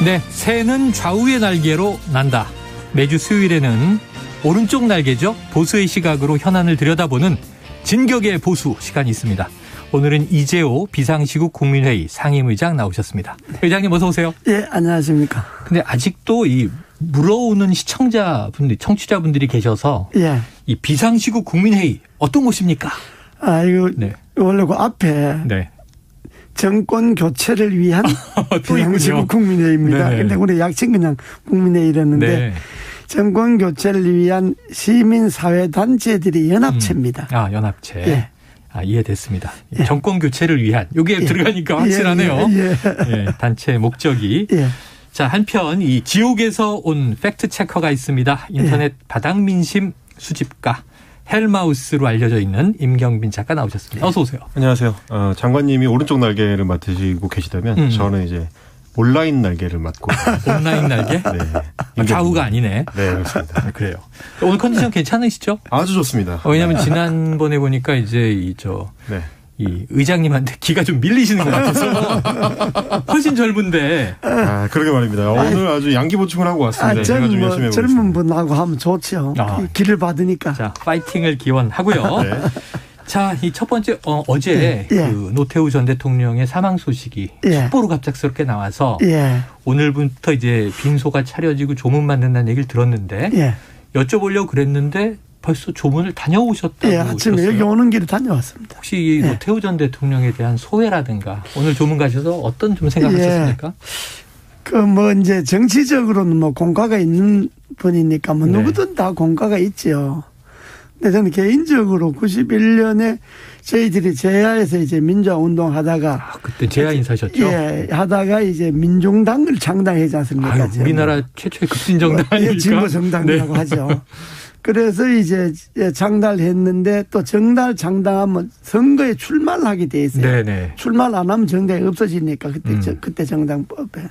네, 새는 좌우의 날개로 난다. 매주 수요일에는 오른쪽 날개죠. 보수의 시각으로 현안을 들여다보는 진격의 보수 시간이 있습니다. 오늘은 이재호 비상시국 국민회의 상임의장 나오셨습니다. 의장님 어서 오세요. 예, 안녕하십니까. 근데 아직도 이 물어오는 시청자분들, 청취자분들이 계셔서 예. 이 비상시국 국민회의 어떤 곳입니까? 이거 네. 원래 그 앞에 네. 정권 교체를 위한 비상시국 국민회의입니다. 그런데 우리 약칭 그냥 국민회의라는데 네. 정권 교체를 위한 시민사회단체들이 연합체입니다. 연합체. 예. 이해됐습니다. 예. 정권 교체를 위한 이게 들어가니까 확실하네요. 예. 단체 목적이. 예. 자, 한편 이 지옥에서 온 팩트 체커가 있습니다. 인터넷 바닥민심 수집가 헬마우스로 알려져 있는 임경빈 작가 나오셨습니다. 어서 오세요. 안녕하세요. 장관님이 오른쪽 날개를 맡으시고 계시다면 저는 이제 온라인 날개를 맡고 온라인 날개? 네. 좌우가 아니네. 네, 그렇습니다. 그래요. 오늘 컨디션 괜찮으시죠? 아주 좋습니다. 왜냐하면 지난번에 보니까 이제 이 의장님한테 기가 좀 밀리시는 것 같아서 훨씬 젊은데. 그러게 말입니다. 오늘 아주 양기 보충을 하고 왔습니다. 제가 좀 열심히 해보겠습니다. 젊은 분하고 하면 좋죠. 길을 받으니까. 자, 파이팅을 기원하고요. 네. 자, 이 첫 번째 어제 그 노태우 전 대통령의 사망 소식이 첩보로 갑작스럽게 나와서 오늘부터 이제 빈소가 차려지고 조문 받는다는 얘기를 들었는데 여쭤보려고 그랬는데 벌써 조문을 다녀오셨다고. 아침에 들었어요. 여기 오는 길에 다녀왔습니다. 혹시 이 노태우 전 대통령에 대한 소회라든가 오늘 조문 가셔서 어떤 좀 생각하셨습니까? 이제 정치적으로는 공과가 있는 분이니까 누구든 다 공과가 있죠. 근데 저는 개인적으로 91년에 저희들이 제야에서 이제 민주화 운동 하다가. 그때 제야 인사셨죠? 예, 하다가 이제 민중당을 창당하지 않습니까? 우리나라 최초의 급진정당 아닙니까? 진보정당이라고 하죠. 그래서 이제 창달했는데 또 정달 창당하면 선거에 출마를 하게 돼 있어요. 네네. 출마를 안 하면 정당이 없어지니까 그때 정당법에.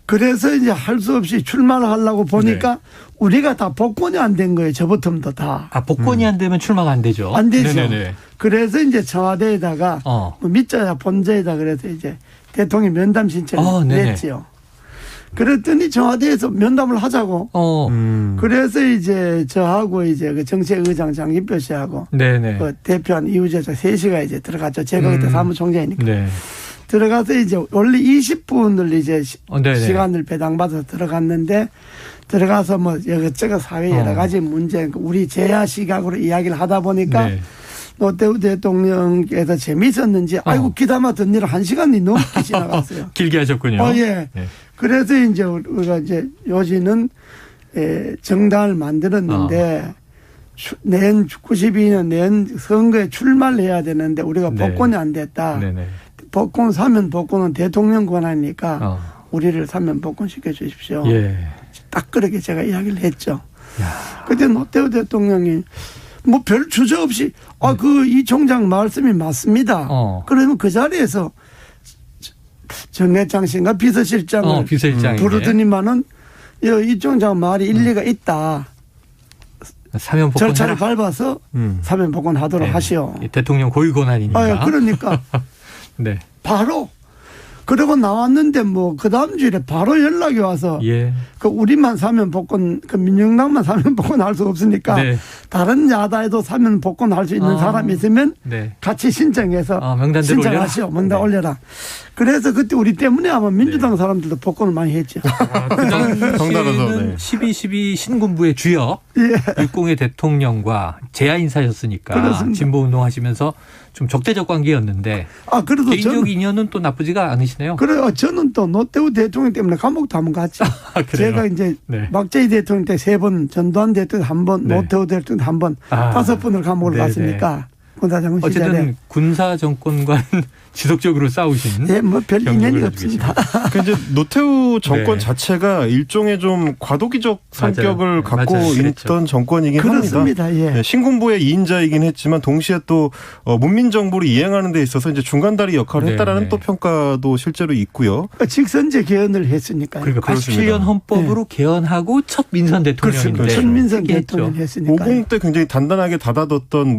그래서 이제 할 수 없이 출마를 하려고 보니까 우리가 다 복권이 안 된 거예요. 저부터도 다. 복권이 안 되면 출마가 안 되죠. 안 되죠. 네네네. 그래서 이제 청와대에다가 밑자야 본자에다 그래서 이제 대통령 면담 신청을 냈지요. 그랬더니 청와대에서 면담을 하자고. 그래서 이제 저하고 이제 그 정책의장 장기표 씨하고 그 대표한 이우재자 셋이가 이제 들어갔죠. 제가 그때 사무총장이니까. 들어가서 이제 원래 20분을 이제 시간을 배당받아서 들어갔는데 들어가서 이것저것 사회 여러 가지 문제 우리 제야 시각으로 이야기를 하다 보니까 노태우 대통령께서 재미있었는지 아이고 기다마 듣느라 1시간이 넘게 지나갔어요. 길게 하셨군요. 그래서 이제 우리가 이제 요지는 정당을 만들었는데 내년 92년 내년 선거에 출마를 해야 되는데 우리가 복권이 안 됐다. 복권 사면 복권은 대통령 권한이니까 우리를 사면 복권 시켜주십시오. 딱 그렇게 제가 이야기를 했죠. 그때 노태우 대통령이 별 주저 없이 이 총장 말씀이 맞습니다. 그러면 그 자리에서 정해창 씨인가 비서실장을 부르더니만은 이 총장 말이 일리가 있다. 사면 복권 절차를 밟아서 사면 복권 하도록 하시오. 대통령 고유 권한이니까. 그러니까 바로 그러고 나왔는데 그 다음 주에 바로 연락이 와서 우리만 사면 복권 민정당만 사면 복권 할 수 없으니까 다른 야당에도 사면 복권 할 수 있는 사람이 있으면 같이 신청해서 신청하시오. 명단 올려라. 그래서 그때 우리 때문에 아마 민주당 사람들도 복권을 많이 했죠. 그 당시에는 12.12 신군부의 주역 육공의 대통령과 제야 인사셨으니까 진보운동 하시면서 좀 적대적 관계였는데 그래도 개인적 인연은 또 나쁘지가 않으시네요. 그래요. 저는 또 노태우 대통령 때문에 감옥도 한번 갔죠. 제가 이제 박정희 대통령 때 3번, 전두환 대통령 1번, 노태우 대통령 1번, 5번을 감옥을 갔으니까. 군사정권 시절에. 어쨌든 군사 정권과는 지속적으로 싸우신. 별 인연이 없습니다. 이제 노태우 정권 자체가 일종의 좀 과도기적 성격을 갖고 있던 정권이긴 그렇습니다. 합니다. 신군부의 2인자이긴 했지만 동시에 또 문민정부를 이행하는 데 있어서 이제 중간다리 역할을 했다라는 또 평가도 실제로 있고요. 직선제 개헌을 했으니까요. 그러니까 87년 헌법으로 개헌하고 첫 민선 대통령인데. 첫 민선 대통령 했으니까. 50 때 굉장히 단단하게 닫아뒀던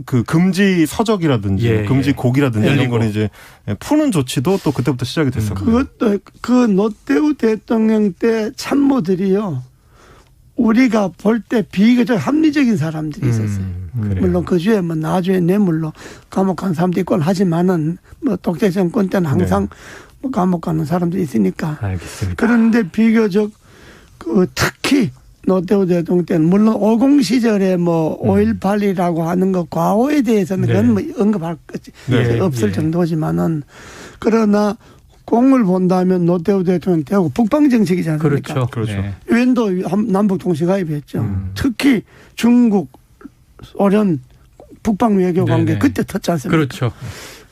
그 금지 서적이라든지 예, 금지 곡이라든지 예. 이런 거를 이제 푸는 조치도 또 그때부터 시작이 됐었고. 그것도 그 노태우 대통령 때 참모들이요. 우리가 볼 때 비교적 합리적인 사람들이 있었어요. 물론 그 주에 뭐 나주에 뇌물로 감옥 간 사람도 있고 하지만은 뭐 독재 정권 때는 항상 뭐 감옥 가는 사람들이 있으니까. 알겠습니다. 그런데 비교적 그 특히 노태우 대통령 때는 물론 50 시절에 뭐 5.18이라고 하는 거 과오에 대해서는 그건 뭐 언급할 것이 없을 정도지만은 그러나 공을 본다면 노태우 대통령 때하고 북방 정책이지 않습니까? 그렇죠. 네. 유엔도 남북 동시 가입했죠. 특히 중국, 소련 북방 외교 관계 그때 터치 않습니까? 그렇죠.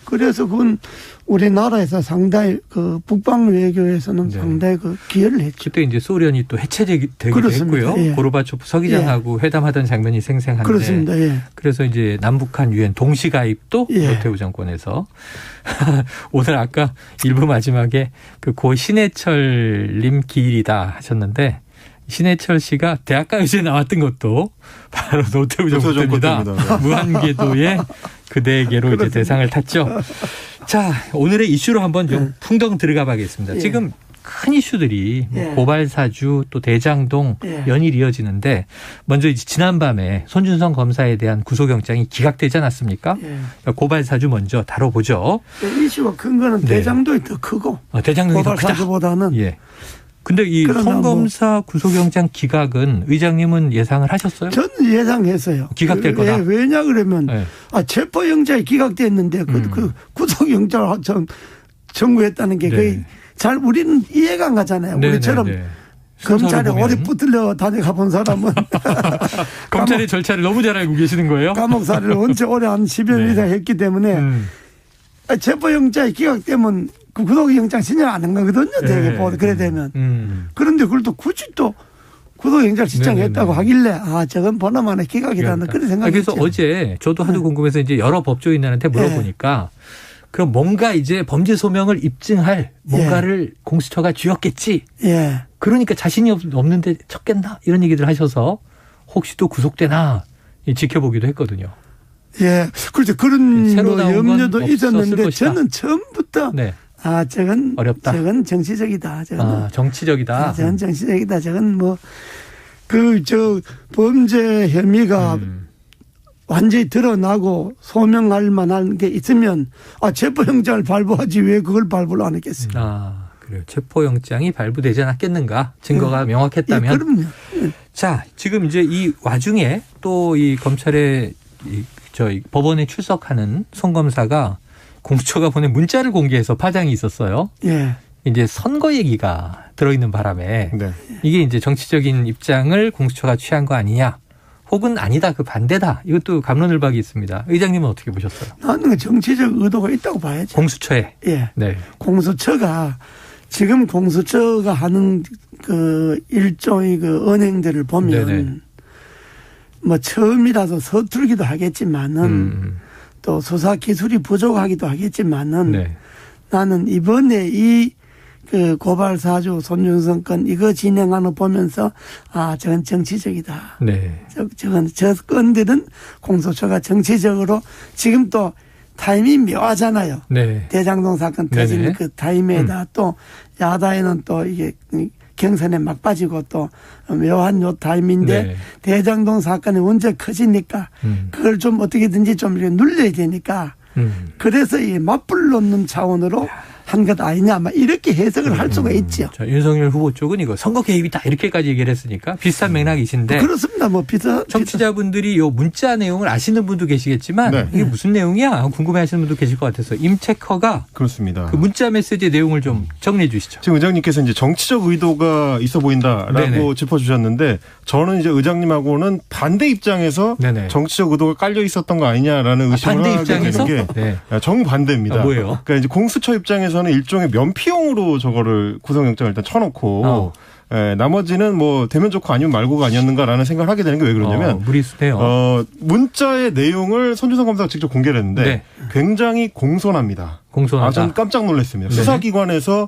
그래서 그건 우리나라에서 상당히 그 북방 외교에서는 상당히 그 기여를 했죠. 그때 이제 소련이 또 해체되기도 했고요. 예. 고르바초프 서기장하고 회담하던 장면이 생생한데. 그렇습니다. 예. 그래서 이제 남북한 유엔 동시 가입도 노태우 정권에서 오늘 아까 일부 마지막에 그 고 신해철님 기일이다 하셨는데 신해철 씨가 대학가요제에 나왔던 것도 바로 노태우 정권입니다. 무한궤도의 그대에게로 이제 대상을 탔죠. 자, 오늘의 이슈로 한번 좀 풍덩 들어가 봐야겠습니다. 지금 큰 이슈들이 고발사주 또 대장동 연일 이어지는데 먼저 이제 지난밤에 손준성 검사에 대한 구속영장이 기각되지 않았습니까? 고발사주 먼저 다뤄보죠. 이슈가 큰 거는 대장동이 더 크고 대장동이 더 크다. 고발사주보다는. 예. 근데 이 손 검사 구속영장 기각은 의장님은 예상을 하셨어요? 저는 예상했어요. 기각될 거다. 왜냐 그러면 체포영장이 기각됐는데 그 구속영장을 청구했다는 게 거의 잘 우리는 이해가 안 가잖아요. 우리처럼 검찰에 오래 붙들려 다녀가 본 사람은 검찰의 절차를 너무 잘 알고 계시는 거예요? 감옥살이를 언제 오래 한 10여 년 이상 했기 때문에 체포영장이 기각되면 그 구속영장 신청 안 한 거거든요. 되게 그래 되면. 그런데 그걸 또 굳이 또 구속영장 신청했다고 하길래 저건 보나마나 기각이라는 그런 생각이 그래서 어제 저도 하도 궁금해서 이제 여러 법조인들한테 물어보니까 그럼 뭔가 이제 범죄 소명을 입증할 뭔가를 공수처가 쥐었겠지. 그러니까 자신이 없는데 쳤겠나 이런 얘기들 하셔서 혹시 또 구속되나 지켜보기도 했거든요. 그렇죠. 그런 뭐 염려도 있었는데 저는 처음부터 저건 어렵다. 저건 정치적이다. 저건 정치적이다. 저건 정치적이다. 저건 뭐 범죄 혐의가 완전히 드러나고 소명할 만한 게 있으면 체포영장을 발부하지 왜 그걸 발부를 안 했겠어요. 그래요. 체포영장이 발부되지 않았겠는가? 증거가 명확했다면. 그럼요. 자, 지금 이제 이 와중에 또 이 검찰의 법원에 출석하는 손 검사가 공수처가 보낸 문자를 공개해서 파장이 있었어요. 이제 선거 얘기가 들어있는 바람에 이게 이제 정치적인 입장을 공수처가 취한 거 아니냐. 혹은 아니다. 그 반대다. 이것도 갑론을박이 있습니다. 의장님은 어떻게 보셨어요? 나는 정치적 의도가 있다고 봐야죠. 공수처에. 공수처가 지금 공수처가 하는 그 일종의 그 언행들을 보면 뭐 처음이라서 서툴기도 하겠지만은 또 수사 기술이 부족하기도 하겠지만은 나는 이번에 이 그 고발 사주 손준성 건 이거 진행하는 거 보면서 저건 정치적이다. 저 건들은 공수처가 정치적으로 지금 또 타이밍이 묘하잖아요. 대장동 사건 터진 그 타이밍에다 또 야당에는 또 이게 경선에 막 빠지고 또 묘한 요 타임인데 대장동 사건이 언제 커지니까 그걸 좀 어떻게든지 좀 이렇게 눌려야 되니까 그래서 이 맞불 놓는 차원으로 한 것 아니냐 막 이렇게 해석을 할 수가 있죠. 자, 윤석열 후보 쪽은 이거 선거 개입이다 이렇게까지 얘기를 했으니까 비슷한 맥락이신데 그렇습니다. 뭐 청취자분들이 요 문자 내용을 아시는 분도 계시겠지만 이게 무슨 내용이야 궁금해하시는 분도 계실 것 같아서 임체커가 그렇습니다. 그 문자 메시지의 내용을 좀 정리해 주시죠. 지금 의장님께서 이제 정치적 의도가 있어 보인다라고 짚어주셨는데 저는 이제 의장님하고는 반대 입장에서 정치적 의도가 깔려 있었던 거 아니냐라는 의심을 반대 하게 입장에서? 되는 게 정반대입니다. 뭐예요? 그러니까 이제 공수처 입장에서는 일종의 면피용으로 저거를 구속영장을 일단 쳐놓고 나머지는 뭐 되면 좋고 아니면 말고가 아니었는가라는 생각을 하게 되는 게 왜 그러냐면 무리수네요. 문자의 내용을 손준성 검사가 직접 공개를 했는데 굉장히 공손합니다. 공손하다. 전 깜짝 놀랐습니다. 네. 수사기관에서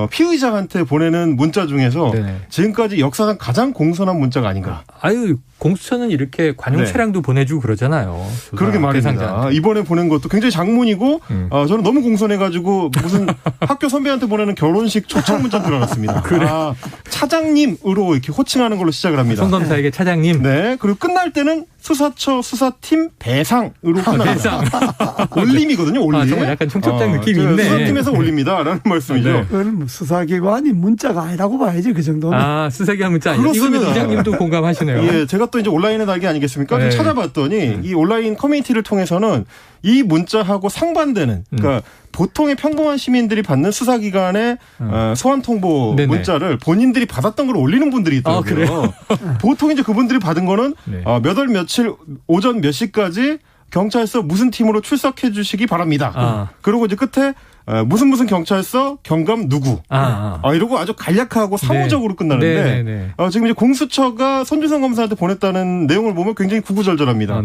피의자한테 보내는 문자 중에서 네. 지금까지 역사상 가장 공손한 문자가 아닌가. 아유, 공수처는 이렇게 관용 차량도 보내주고 그러잖아요. 그러게 말입니다. 대상자한테. 이번에 보낸 것도 굉장히 장문이고 저는 너무 공손해가지고 무슨 학교 선배한테 보내는 결혼식 초청 문자 줄 알았습니다. 그래. 차장님으로 이렇게 호칭하는 걸로 시작을 합니다. 송 검사에게 차장님. 네. 그리고 끝날 때는 수사처 수사팀 배상으로 끝납니다. 배상. 올림이거든요. 올림. 정말 약간 청첩장 느낌이 있네. 수사팀에서 올립니다라는 말씀이죠. 네. 그건 뭐 수사기관이 문자가 아니라고 봐야지 그 정도는. 수사기관 문자 아니에요. 이거는 의장님도 공감하시네요. 예, 제가 또 이제 온라인의 날개 아니겠습니까? 네. 좀 찾아봤더니 이 온라인 커뮤니티를 통해서는 이 문자하고 상반되는 그러니까 보통의 평범한 시민들이 받는 수사기관의 소환 통보 네네. 문자를 본인들이 받았던 걸 올리는 분들이 있더라고요. 보통 이제 그분들이 받은 거는 네. 몇 월 며칠 오전 몇 시까지 경찰서 무슨 팀으로 출석해 주시기 바랍니다. 그리고 이제 끝에 무슨 경찰서 경감 누구 이러고 아주 간략하고 사무적으로 네. 끝나는데 네. 지금 이제 공수처가 손준성 검사한테 보냈다는 내용을 보면 굉장히 구구절절합니다.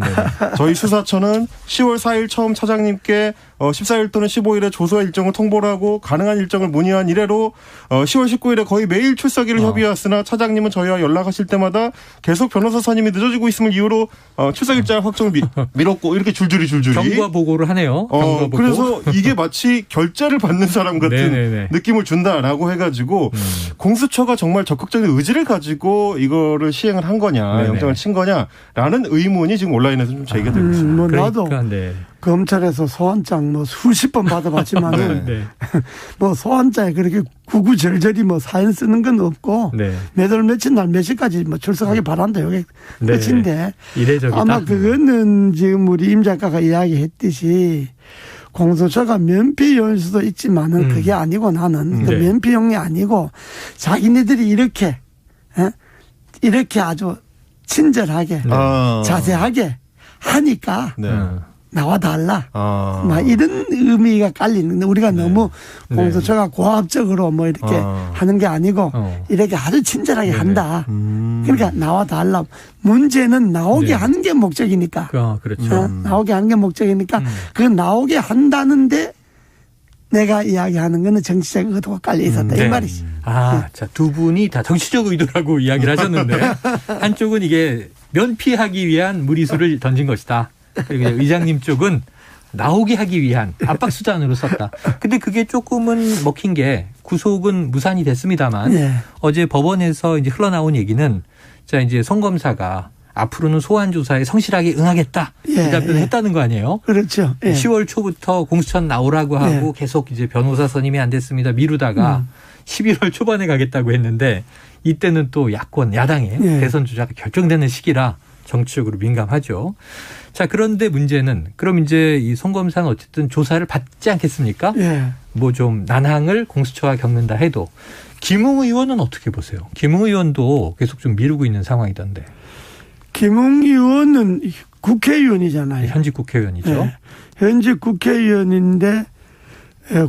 저희 수사처는 10월 4일 처음 차장님께 14일 또는 15일에 조사 일정을 통보를 하고 가능한 일정을 문의한 이래로 10월 19일에 거의 매일 출석일을 협의했으나 차장님은 저희와 연락하실 때마다 계속 변호사 선임이 늦어지고 있음을 이유로 출석 일자 확정을 미뤘고 이렇게 줄줄이 경과 보고를 하네요. 경과 보고. 그래서 이게 마치 결제를 받는 사람 같은 네네네. 느낌을 준다라고 해가지고 공수처가 정말 적극적인 의지를 가지고 이거를 시행을 한 거냐 네네. 영장을 친 거냐라는 의문이 지금 온라인에서 좀 제기가 되고 있습니다. 뭐 나도 네. 검찰에서 소환장 뭐 수십 번 받아봤지만은 네. 뭐 소환장에 그렇게 구구절절히 뭐 사연 쓰는 건 없고 네. 몇 월 며칠 날 몇 시까지 뭐 출석하기 바란다 이게 네. 끝인데 이례적이다. 아마 그거는 지금 우리 임 작가가 이야기했듯이 공수처가 면피용일 수도 있지만은 그게 아니고 나는 네. 면피용이 아니고 자기네들이 이렇게 아주 친절하게 자세하게 하니까 네. 나와 달라. 막 이런 의미가 깔리는 우리가 네. 너무 공수처가 고압적으로 뭐 이렇게 하는 게 아니고 이렇게 아주 친절하게 한다. 그러니까 나와 달라. 문제는 나오게 네. 하는 게 목적이니까. 그렇죠. 나오게 하는 게 목적이니까 그 나오게 한다는데 내가 이야기하는 거는 정치적 의도가 깔려 있었다. 이 말이지. 자, 두 분이 다 정치적 의도라고 이야기를 하셨는데 한쪽은 이게 면피하기 위한 무리수를 던진 것이다. 그리고 의장님 쪽은 나오게 하기 위한 압박수단으로 썼다. 근데 그게 조금은 먹힌 게 구속은 무산이 됐습니다만 예. 어제 법원에서 이제 흘러나온 얘기는 자 이제 송 검사가 앞으로는 소환 조사에 성실하게 응하겠다. 예. 이 답변을 했다는 거 아니에요? 그렇죠. 예. 10월 초부터 공수처 나오라고 하고 예. 계속 이제 변호사 선임이 안 됐습니다. 미루다가 11월 초반에 가겠다고 했는데 이때는 또 야당의 예. 대선 주자가 결정되는 시기라 정치적으로 민감하죠. 자, 그런데 문제는 그럼 이제 이 송 검사는 어쨌든 조사를 받지 않겠습니까? 예. 뭐 좀 난항을 공수처가 겪는다 해도 김웅 의원은 어떻게 보세요? 김웅 의원도 계속 좀 미루고 있는 상황이던데. 김웅 의원은 국회의원이잖아요. 현직 국회의원이죠. 예. 현직 국회의원인데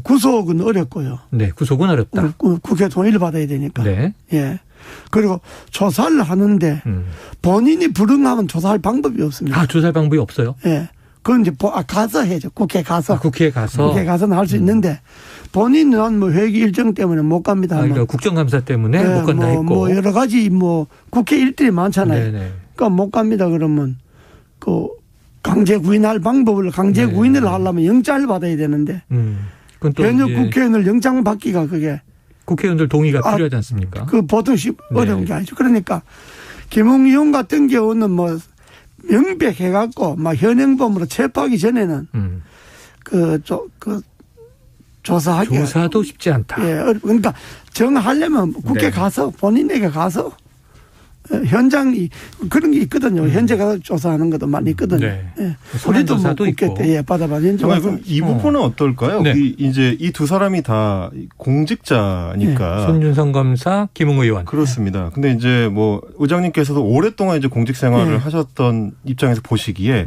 구속은 어렵고요. 네, 구속은 어렵다. 국회 동의를 받아야 되니까. 네. 예. 그리고 조사를 하는데 본인이 불응하면 조사할 방법이 없습니다. 조사할 방법이 없어요? 예. 그건 이제 가서 해야죠. 국회에 가서. 국회에 가서는 할 수 있는데 본인은 뭐 회기 일정 때문에 못 갑니다. 그러니까 국정감사 때문에 예, 못 간다 했고. 뭐 여러 가지 뭐 국회 일들이 많잖아요. 네네. 그러니까 못 갑니다. 그러면 그 강제 구인할 방법을 강제 구인을 하려면 영장을 받아야 되는데 현역 국회의원을 영장 받기가 그게 국회의원들 동의가 필요하지 않습니까? 그 보통 어려운 게 아니죠. 그러니까 김웅 의원 같은 경우는 뭐 명백해갖고 막 현행범으로 체포하기 전에는 조사도 쉽지 않다. 예, 그러니까 정하려면 국회 가서 본인에게 가서 현장이 그런 게 있거든요. 현재 가서 조사하는 것도 많이 있거든요. 네. 예. 우리도 뭐 국회 때 받아봐요. 그럼 이 부분은 어떨까요? 네. 이제 이 두 사람이 다 공직자니까. 네. 손준성 검사, 김웅 의원. 그렇습니다. 근데 이제 뭐 의장님께서도 오랫동안 이제 공직 생활을 하셨던 입장에서 보시기에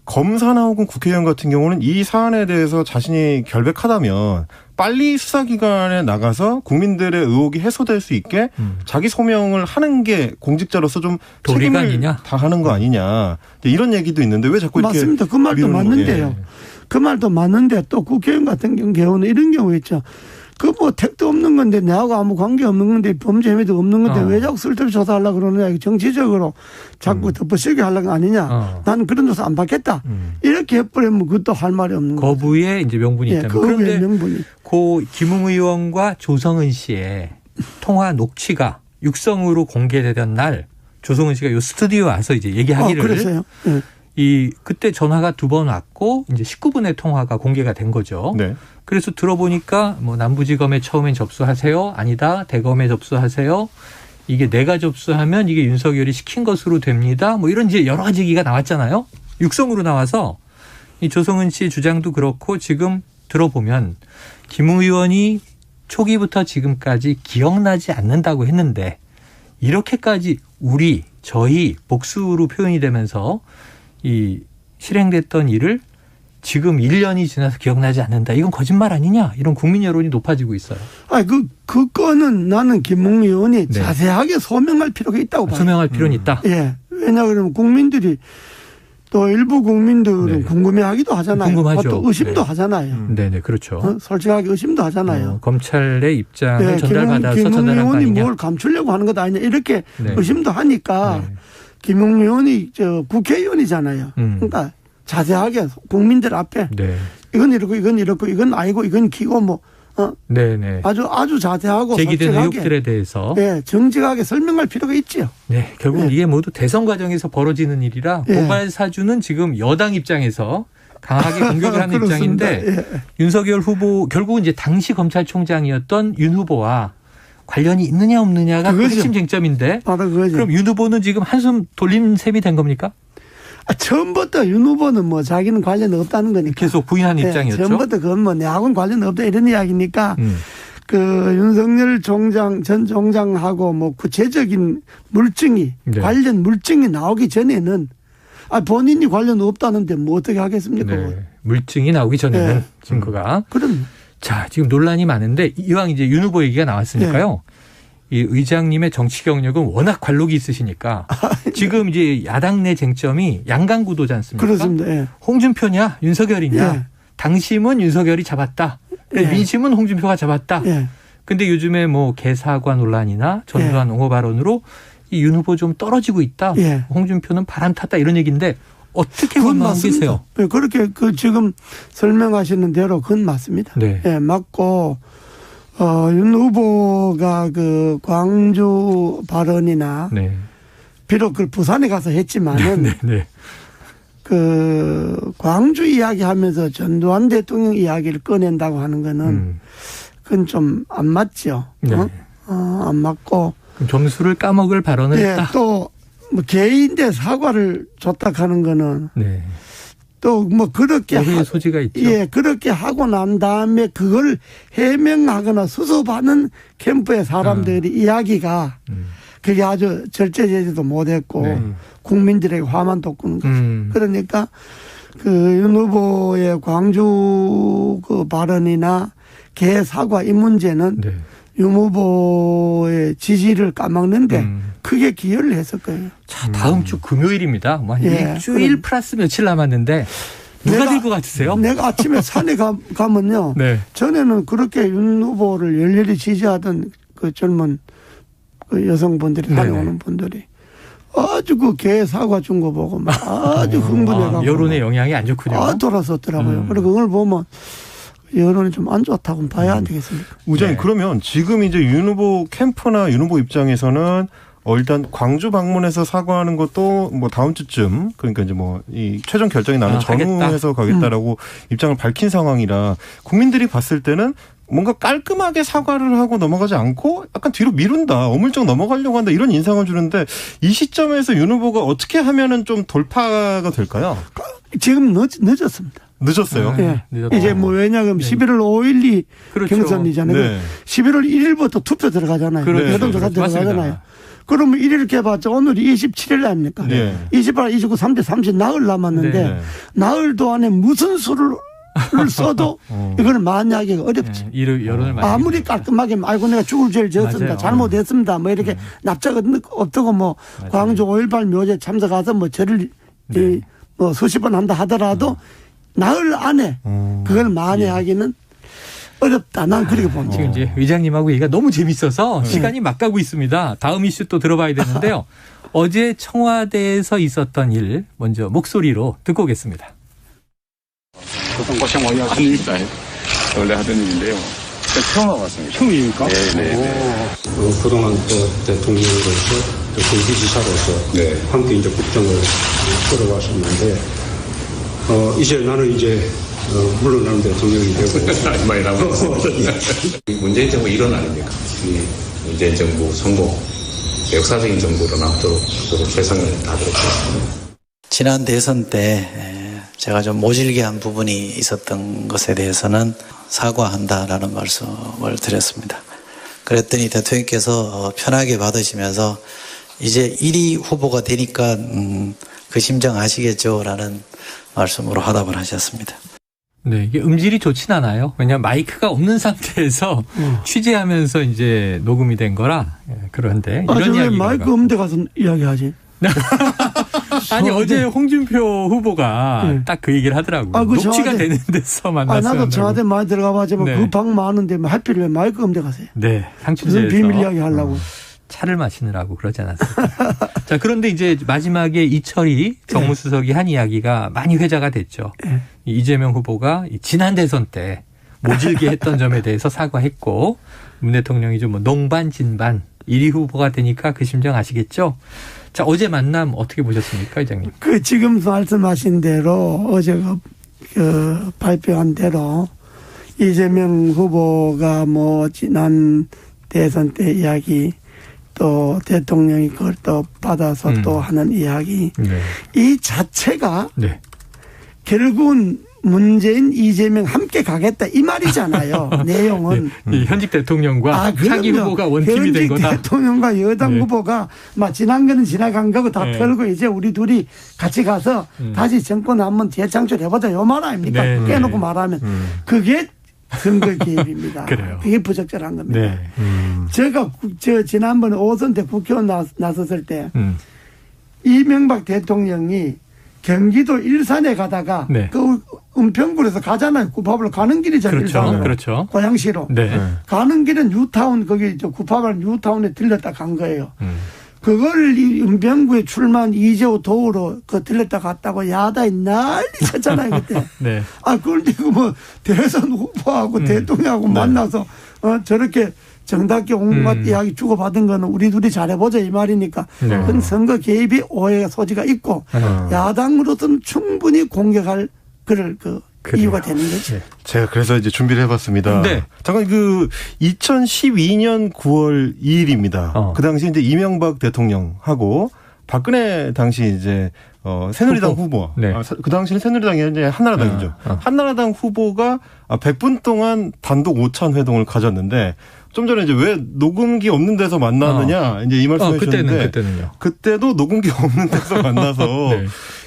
검사나 혹은 국회의원 같은 경우는 이 사안에 대해서 자신이 결백하다면 빨리 수사기관에 나가서 국민들의 의혹이 해소될 수 있게 자기 소명을 하는 게 공직자로서 좀 책임을 다하는 거 아니냐. 이런 얘기도 있는데 왜 자꾸 이렇게. 맞습니다. 그 말도 맞는데요. 그 말도 맞는데 또 국회의원 같은 경우는 이런 경우 있죠. 그 뭐 택도 없는 건데 내하고 아무 관계 없는 건데 범죄 혐의도 없는 건데 왜 자꾸 쓸데없이 조사하려고 그러느냐. 정치적으로 자꾸 덮어씌우게 하려는 거 아니냐. 나는 그런 조사 안 받겠다. 이렇게 해버리면 그것도 할 말이 없는 거죠. 거부의 이제 명분이 있다면. 거부의 명분이. 고 김웅 의원과 조성은 씨의 통화 녹취가 육성으로 공개되던 날 조성은 씨가 요 스튜디오에 와서 이제 얘기하기를. 그랬어요. 네. 그때 전화가 2번 왔고 이제 19분의 통화가 공개가 된 거죠. 네. 그래서 들어보니까 뭐 남부지검에 처음엔 접수하세요. 아니다. 대검에 접수하세요. 이게 내가 접수하면 이게 윤석열이 시킨 것으로 됩니다. 뭐 이런 이제 여러 가지 얘기가 나왔잖아요. 육성으로 나와서 이 조성은 씨 주장도 그렇고 지금 들어보면 김웅 의원이 초기부터 지금까지 기억나지 않는다고 했는데 이렇게까지 저희 복수로 표현이 되면서 이 실행됐던 일을 지금 1년이 지나서 기억나지 않는다. 이건 거짓말 아니냐. 이런 국민 여론이 높아지고 있어요. 그 건은 나는 김웅 의원이 자세하게 소명할 필요가 있다고 봐요. 소명할 필요는 있다. 예. 왜냐하면 국민들이 또 일부 국민들은 궁금해하기도 하잖아요. 궁금하죠. 또 의심도 하잖아요. 네네, 그렇죠. 솔직하게 의심도 하잖아요. 검찰의 입장을 전달받아서 전달한 거 아니냐. 김웅 의원이 뭘 감추려고 하는 것 아니냐. 이렇게 의심도 하니까 김웅 의원이 국회의원이잖아요. 그러니까 자세하게 국민들 앞에 이건 이렇고 이건 이렇고 이건 아니고 이건 기고 뭐 아주 자세하고 제기된 의혹들에 대해서 정직하게 설명할 필요가 있지요. 네, 결국 이게 모두 대선 과정에서 벌어지는 일이라 고발 사주는 지금 여당 입장에서 강하게 공격을 하는 입장인데 윤석열 후보 결국은 이제 당시 검찰총장이었던 윤 후보와 관련이 있느냐 없느냐가 그 핵심 쟁점인데 그럼 윤 후보는 지금 한숨 돌린 셈이 된 겁니까? 처음부터 윤 후보는 뭐 자기는 관련 없다는 거니까. 계속 부인한 입장이었죠. 처음부터 그건 뭐 내하고는 관련 없다 이런 이야기니까 그 윤석열 전 총장하고 뭐 구체적인 물증이 관련 물증이 나오기 전에는 본인이 관련 없다는데 뭐 어떻게 하겠습니까? 물증이 나오기 전에는 증거가. 그럼. 자, 지금 논란이 많은데 이왕 이제 윤 후보 얘기가 나왔으니까요. 이 의장님의 정치 경력은 워낙 관록이 있으시니까 지금 이제 야당 내 쟁점이 양강구도지 않습니까? 그렇습니다. 홍준표냐 윤석열이냐. 당심은 윤석열이 잡았다. 민심은 홍준표가 잡았다. 근데 요즘에 뭐 개사과 논란이나 전두환 옹호 발언으로 이 윤 후보 좀 떨어지고 있다. 홍준표는 바람 탔다 이런 얘기인데 어떻게 전망하고 계세요? 그렇게 지금 설명하시는 대로 그건 맞습니다. 맞고 윤 후보가 그 광주 발언이나 비록 그 부산에 가서 했지만은 그 광주 이야기하면서 전두환 대통령 이야기를 꺼낸다고 하는 거는 그건 좀 안 맞죠. 안 맞고 점수를 까먹을 발언을 했다. 또 뭐 개인대 사과를 줬다 하는 거는 또 뭐 그렇게 소지가 있죠. 그렇게 하고 난 다음에 그걸 해명하거나 수습하는 캠프의 사람들이 이야기가 그게 아주 절제제지도 못했고 국민들에게 화만 돋구는 거죠. 그러니까 그 윤 후보의 광주 그 발언이나 개 사과 이 문제는 윤 후보의 지지를 까먹는데 크게 기여를 했을 거예요. 자, 다음 주 금요일입니다. 뭐 일주일 플러스 며칠 남았는데 누가 될 것 같으세요? 내가 아침에 산에 가면요. 전에는 그렇게 윤 후보를 열렬히 지지하던 그 젊은 그 여성분들이 다녀오는 분들이 아주 그 개 사과 준 거 보고 막 아주 흥분해가지고 여론의 영향이 안 좋군요. 돌아섰더라고요. 그리고 그걸 보면 여론이 좀 안 좋다고 봐야 안 되겠습니까? 우장님 그러면 지금 이제 윤 후보 캠프나 윤 후보 입장에서는 일단 광주 방문해서 사과하는 것도 뭐 다음 주쯤 그러니까 이제 뭐 이 최종 결정이 나는 전후해서 가겠다라고 입장을 밝힌 상황이라 국민들이 봤을 때는 뭔가 깔끔하게 사과를 하고 넘어가지 않고 약간 뒤로 미룬다, 어물쩍 넘어가려고 한다 이런 인상을 주는데 이 시점에서 윤 후보가 어떻게 하면은 좀 돌파가 될까요? 지금 늦었습니다. 늦었어요. 이제 뭐 왜냐하면 11월 5일이 경선이잖아요. 11월 1일부터 투표 들어가잖아요. 여론조사 들어가잖아요. 그러면 1일 개봤자 오늘이 27일 아닙니까? 28, 29, 30, 30 나흘 남았는데 나흘도 안에 무슨 수를 써도 이거는 만약에 어렵지. 아무리 깔끔하게 아이고 내가 죽을 죄를 지었습니다. 잘못했습니다. 뭐 이렇게 납작 없다고 뭐 광주 5.18 묘제 참석해서 뭐 죄를 뭐 수십 번 한다 하더라도 나흘 안에 그걸 만회하기는 어렵다. 난 그렇게 봅니다. 지금 이제 의장님하고 얘기가 너무 재밌어서 시간이 막 가고 있습니다. 다음 이슈 또 들어봐야 되는데요. 어제 청와대에서 있었던 일 먼저 목소리로 듣고 오겠습니다. 보통 고생 많이 하십니다. 원래 하던 일인데요. 처음 와봤습니다. 처음입니까? 네네. 그동안 또 대통령으로서 또 경기지사로서 네. 함께 이제 국정을 끌어왔었는데 이제 나는 이제 물러나는 대통령이 되고 많이 남았습니다. 문재인 정부 일원 아닙니까? 이 문재인 정부 성공, 역사적인 정부로 남도록 최선을 다하도록 하겠습니다. 지난 대선 때 제가 좀 모질게 한 부분이 있었던 것에 대해서는 사과한다라는 말씀을 드렸습니다. 그랬더니 대통령께서 편하게 받으시면서 이제 1위 후보가 되니까 그 심정 아시겠죠라는 말씀으로 화답을 하셨습니다. 네, 이게 음질이 좋진 않아요. 왜냐하면 마이크가 없는 상태에서 취재하면서 이제 녹음이 된 거라. 그런데 이런 이야기가. 왜 마이크 없는 데 가서 이야기하지? 아니 어제 홍준표 후보가 딱 그 얘기를 하더라고요. 녹취가 되는 데서 만났어요. 나도 청와대 많이 들어가 봤지만 그 방 많은데 하필 왜 마이크 없는 데 가세요? 네, 상춘제에서 비밀 이야기 하려고. 차를 마시느라고 그러지 않았을까. 자, 그런데 이제 마지막에 이철희 정무수석이 한 이야기가 많이 회자가 됐죠. 이재명 후보가 지난 대선 때 모질게 했던 점에 대해서 사과했고 문 대통령이 좀 농반 진반 1위 후보가 되니까 그 심정 아시겠죠? 자, 어제 만남 어떻게 보셨습니까, 회장님? 지금 말씀하신 대로 어제 발표한 대로 이재명 후보가 지난 대선 때 이야기 또 대통령이 그걸 또 받아서 또 하는 이야기 이 자체가 결국은 문재인, 이재명 함께 가겠다 이 말이잖아요. 내용은. 현직 대통령과 차기 후보가 원팀이 된 거다. 현직 대통령과 여당 후보가 지난 거는 지나간 거고 다 털고 이제 우리 둘이 같이 가서 다시 정권 한번 재창출해보자 요 말 아닙니까? 깨놓고 말하면. 그게 선거 개입입니다. 그래요. 그게 부적절한 겁니다. 제가 지난번에 5선 때 국회의원 나섰을 때 이명박 대통령이 경기도 일산에 가다가 그 은평구에서 가잖아요. 구파발 가는 길이잖아요. 일산으로. 그렇죠. 고양시로. 가는 길은 뉴타운 거기 구파발 뉴타운에 들렸다 간 거예요. 그걸 이 은평구에 출마한 이재호 도우로 들렸다 갔다고 야단이 난리 쳤잖아요 그때. 그런데 대선 후보하고 대통령하고 만나서 저렇게 정답게 온갖 이야기 주고받은 거는 우리 둘이 잘해보자 이 말이니까 그건 선거 개입이 오해의 소지가 있고 야당으로서는 충분히 공격할 그럴 이유가 되는 거죠. 제가 그래서 이제 준비를 해봤습니다. 잠깐 2012년 9월 2일입니다. 그 당시 이제 이명박 대통령하고 박근혜 당시 이제 새누리당 후보. 그 당시는 새누리당이 이제 한나라당이죠. 한나라당 후보가 100분 동안 단독 오찬 회동을 가졌는데 좀 전에 이제 왜 녹음기 없는 데서 만나느냐 이제 이 말씀해 주셨는데 그때도 녹음기 없는 데서 만나서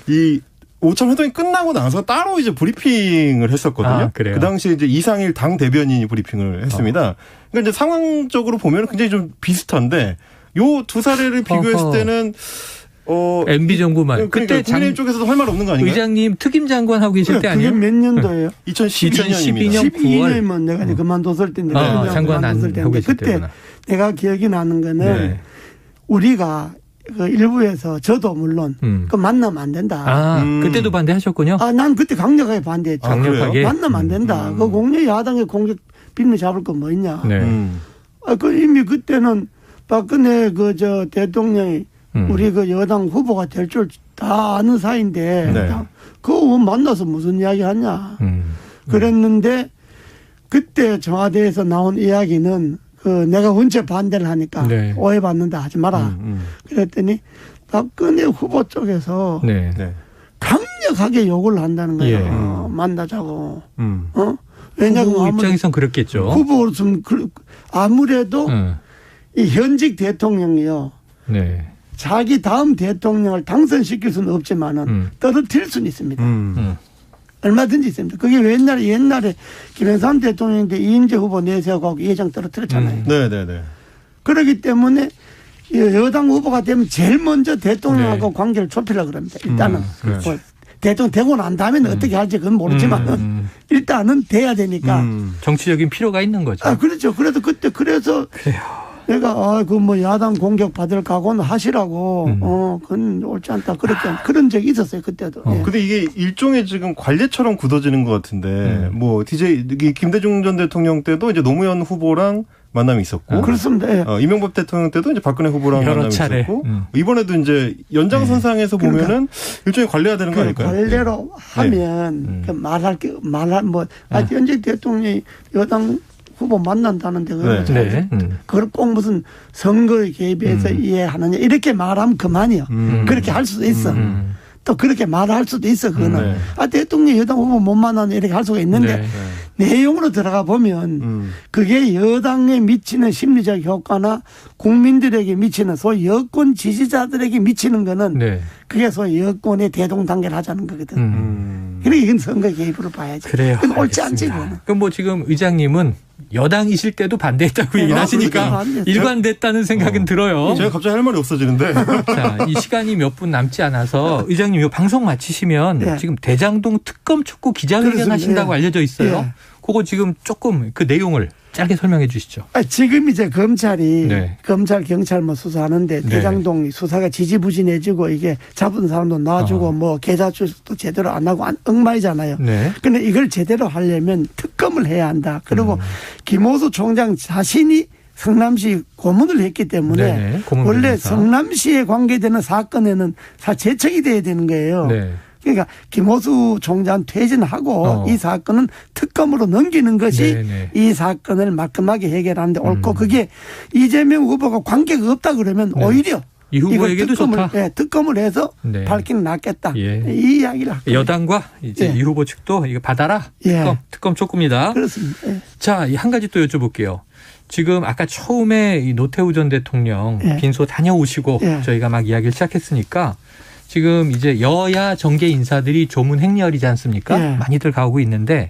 이 오찬 회동이 끝나고 나서 따로 이제 브리핑을 했었거든요. 그 당시 이제 이상일 당 대변인이 브리핑을 했습니다. 그러니까 이제 상황적으로 보면 굉장히 좀 비슷한데 요 두 사례를 비교했을 때는 MB 정부만. 그때 국민의힘 쪽에서도 할 말 없는 거 아닌가요? 의장님 특임 장관 하고 계실 때 아니에요? 그게 몇 년도예요? 2012년입니다. 12년이면 내가 이제 그만뒀을 때인데. 장관 안 하고 계실 그때 때구나. 내가 기억이 나는 거는 우리가 일부에서 저도 물론 만나면 안 된다. 그때도 반대하셨군요. 난 그때 강력하게 반대했죠. 강력하게? 만나면 안 된다. 그 공개 야당의 공격 빈을 잡을 건 뭐 있냐. 이미 그때는 박근혜 대통령이 우리 여당 후보가 될 줄 다 아는 사이인데 그거 만나서 무슨 이야기 하냐. 그랬는데 그때 청와대에서 나온 이야기는 내가 원체 반대를 하니까 오해받는다 하지 마라. 그랬더니 박근혜 후보 쪽에서 강력하게 욕을 한다는 거예요. 만나자고. 왜냐하면 후보 입장에선 그랬겠죠. 후보로서는 아무래도 이 현직 대통령이요. 자기 다음 대통령을 당선시킬 수는 없지만은 떨어뜨릴 수는 있습니다. 얼마든지 있습니다. 그게 옛날에 김영삼 대통령인데 이인재 후보 내세우고 이회장 떨어뜨렸잖아요. 그렇기 때문에 여당 후보가 되면 제일 먼저 대통령하고 관계를 좁히려고 합니다. 일단은. 대통령 되고 난 다음에는 어떻게 할지 그건 모르지만 일단은 돼야 되니까. 정치적인 필요가 있는 거죠. 그렇죠. 그래도 그때 그래서 그래요. 내가 그 뭐 야당 공격 받을 각오는 하시라고 그건 옳지 않다 그런 적이 있었어요 그때도. 근데 이게 일종의 지금 관례처럼 굳어지는 것 같은데 뭐 김대중 전 대통령 때도 이제 노무현 후보랑 만남이 있었고, 그렇습니다. 예. 이명박 대통령 때도 이제 박근혜 후보랑 만남이 차례. 있었고, 이번에도 이제 연장선상에서 보면은 일종의 관례가 되는 거 아닐까요? 관례로 하면 현직 대통령이 여당 후보 만난다는데 그걸 꼭 무슨 선거에 개입해서 이해하느냐 이렇게 말하면 그만이요. 그렇게 할 수도 있어. 또 그렇게 말할 수도 있어 그거는. 대통령이 여당 후보 못 만나는 이렇게 할 수가 있는데 내용으로 들어가 보면 그게 여당에 미치는 심리적 효과나 국민들에게 미치는 소위 여권 지지자들에게 미치는 거는 그게 소위 여권의 대동단계를 하자는 거거든. 그러니까 이건 선거 개입으로 봐야지. 그래요. 그건 옳지 않지 그거는. 그럼 뭐 지금 의장님은 여당이실 때도 반대했다고 얘기하시니까 일관됐다는 생각은 들어요. 제가 갑자기 할 말이 없어지는데. 자, 이 시간이 몇 분 남지 않아서 의장님 이 방송 마치시면 지금 대장동 특검 촉구 기자회견 하신다고 알려져 있어요. 그거 지금 조금 그 내용을 짧게 설명해 주시죠. 지금 이제 검찰이 검찰 경찰 뭐 수사하는데 대장동 수사가 지지부진해지고 이게 잡은 사람도 놔주고 뭐 계좌 출석도 제대로 안 하고 엉망이잖아요. 그런데 이걸 제대로 하려면 특검을 해야 한다. 그리고 김호수 총장 자신이 성남시 고문을 했기 때문에 원래 성남시에 관계되는 사건에는 재척이 돼야 되는 거예요. 그러니까 김호수 총장 퇴진하고 이 사건은 특검으로 넘기는 것이 이 사건을 말끔하게 해결하는데 옳고 그게 이재명 후보가 관계가 없다 그러면 오히려 이 후보에게도 좋다. 특검을 해서 밝히는 낫겠다. 이 이야기를 할게요. 여당과 이제 이 후보 측도 이거 받아라. 특검 촉구입니다. 그렇습니다. 자, 한 가지 또 여쭤볼게요. 지금 아까 처음에 이 노태우 전 대통령 빈소 다녀오시고 저희가 막 이야기를 시작했으니까 지금 이제 여야 정계 인사들이 조문 행렬이지 않습니까? 많이들 가고 있는데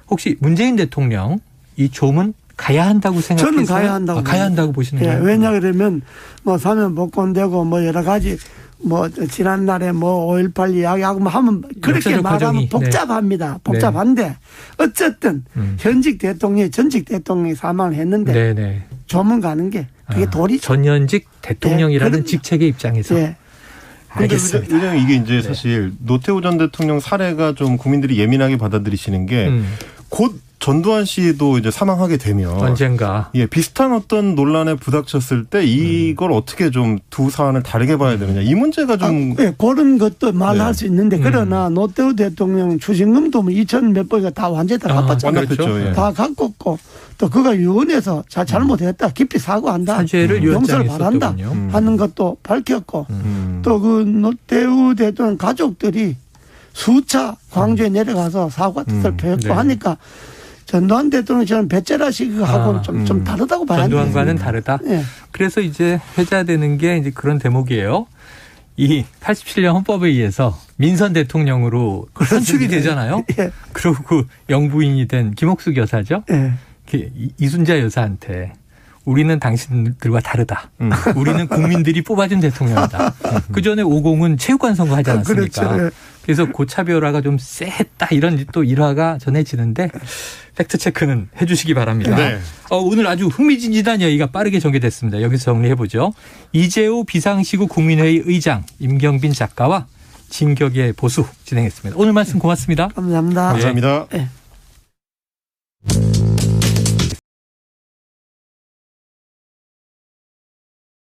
혹시 문재인 대통령 이 조문 가야 한다고 생각해서? 저는 가야 한다고. 가야 한다고 보시는 거예요? 왜냐 그러면 뭐 사면 복권되고 뭐 여러 가지 뭐 지난날에 뭐 5.18 이야기하고 뭐 하면 그렇게 말하면 복잡합니다. 복잡한데 어쨌든 현직 대통령이 전직 대통령이 사망을 했는데 조문 가는 게 그게 도리죠. 전현직 대통령이라는 직책의 입장에서. 그런데 왜냐하면 이게 이제 사실 노태우 전 대통령 사례가 좀 국민들이 예민하게 받아들이시는 게 곧 전두환 씨도 이제 사망하게 되면 언젠가 비슷한 어떤 논란에 부닥쳤을 때 이걸 어떻게 좀 두 사안을 다르게 봐야 되느냐 이 문제가 좀 그런 것도 말할 수 있는데 그러나 노태우 대통령 추징금도 뭐 2천 몇 번이가 다 완전히 다 갚았잖아요. 그렇죠. 다 갚았고 또 그가 유언해서 잘못했다 깊이 사과한다. 사죄를 용서를 바란다 하는 것도 밝혔고 또 그 노태우 대통령 가족들이 수차 광주에 내려가서 사과 뜻을 표했고 하니까 전두환 대통령 저는 배째라식하고는 좀 다르다고 봐야 돼요. 전두환과는 다르다. 그래서 이제 회자되는 게 이제 그런 대목이에요. 이 87년 헌법에 의해서 민선 대통령으로 선출이 되잖아요. 그리고 그 영부인이 된 김옥숙 여사죠. 이순자 여사한테 우리는 당신들과 다르다. 우리는 국민들이 뽑아준 대통령이다. 그전에 50은 체육관 선거 하지 않았습니까? 그래서 고차별화가 좀 쎄했다 이런 또 일화가 전해지는데 팩트체크는 해 주시기 바랍니다. 오늘 아주 흥미진진한 이야기가 빠르게 전개됐습니다. 여기서 정리해보죠. 이재호 비상시국 국민회의 의장 임경빈 작가와 진격의 보수 진행했습니다. 오늘 말씀 고맙습니다. 감사합니다. 감사합니다.